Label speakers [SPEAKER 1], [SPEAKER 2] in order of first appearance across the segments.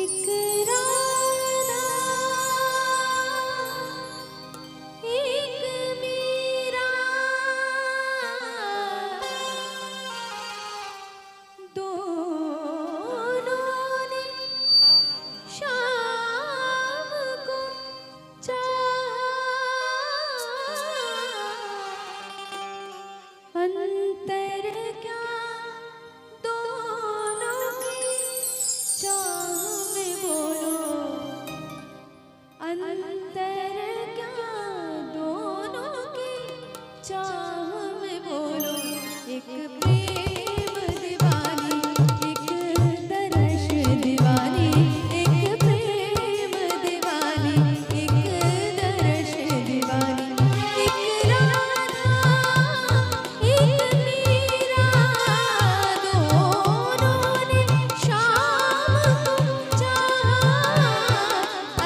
[SPEAKER 1] एक राधा एक मीरा दोनों ने शाम को चाहा। अंतर क्या दोनों की चाह में बोलो, अंतर क्या दोनों की चाह में बोलो। एक प्रेम दीवानी एक दर्श दीवानी, एक प्रेम दीवानी एक दर्श दीवानी। एक राधा एक मीरा दोनों ने शाम को चाहा।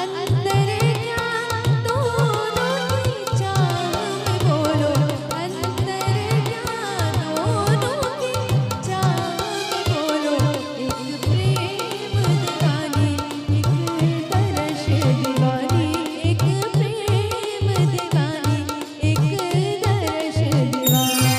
[SPEAKER 1] अंतर क्या दोनों की चाह में बोलो, अंतर क्या दोनों की चाह में बोलो। एक प्रेम दीवानी एक दर्श दीवानी, एक प्रेम दीवानी एक दर्श दीवानी।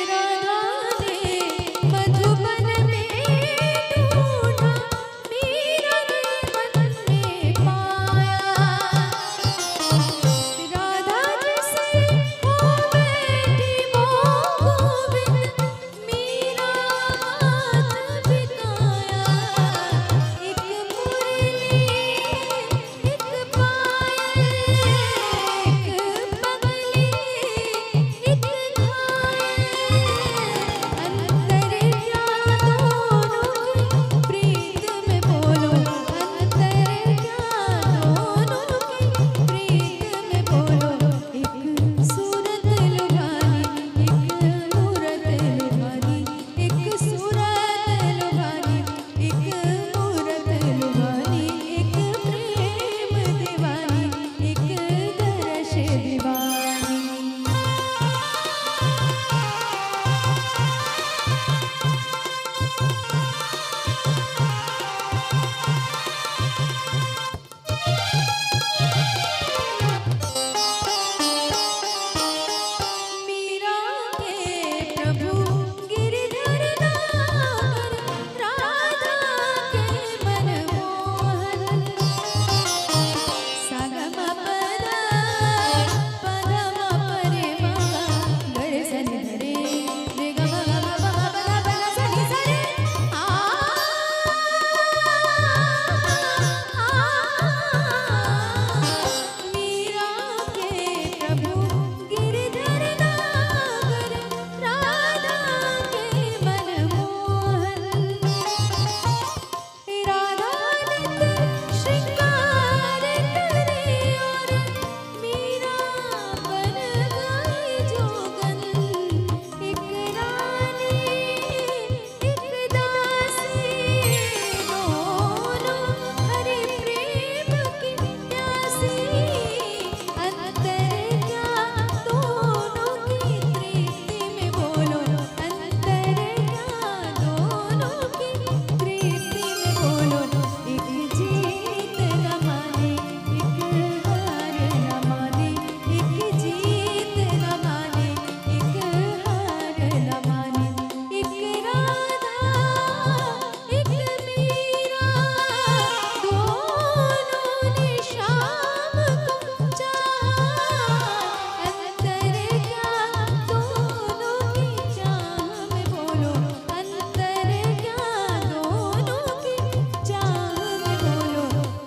[SPEAKER 1] राधा ने मधुबन में ढूंढा, मीरा ने वन में पाया। राधा जिसे हो बैठी वो गोविंद, मीरा हाथ बिताया। एक मुरली एक पायल, एक पगली एक घायल। अंतर क्या दोनों की प्रीत में बोलो, अंतर क्या दोनों की प्रीत में बोलो। एक सूरत लुभानी एक मूरत लुभानी, एक सूरत लुभानी एक मूरत लुभानी। एक प्रेम दीवानी एक दर्श दीवानी। मीरा के प्रभु गिरधर नागर, राधा के मनमोहन। सगम पद पदम परे मगा गरे सनि धरे रे ग म ग म प म प ग प ग सनि सरे। मीरा के प्रभु गिरधर नागर, राधा के मनमोहन। राधा नित श्रृंगार करे और मीरा बन गई जोगन। एक रानी एक दासी दोनों हरि प्रेम की प्यासी। अंतर क्या दोनों की प्रीति में बोलो, अंतर क्या दोनों की प्रीति में बोलो। एक जीत न माने एक हार न माने, एक जीत न माने एक हार न माने। एक राधा एक मीरा दोनों ने शाम को चाहा। अंतर क्या दोनों की चाह में बोलो, अंतर क्या दोनों की चाह में बोलो।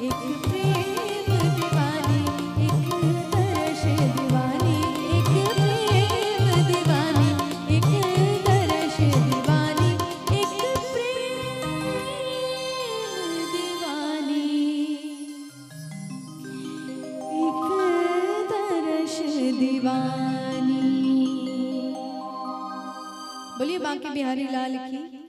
[SPEAKER 1] एक प्रेम दीवानी एक दर्श दीवानी, एक प्रेम दीवानी एक दर्श दीवानी, एक प्रेम दीवानी एक दर्श दीवानी। बोलिए बांके बिहारी लाल की।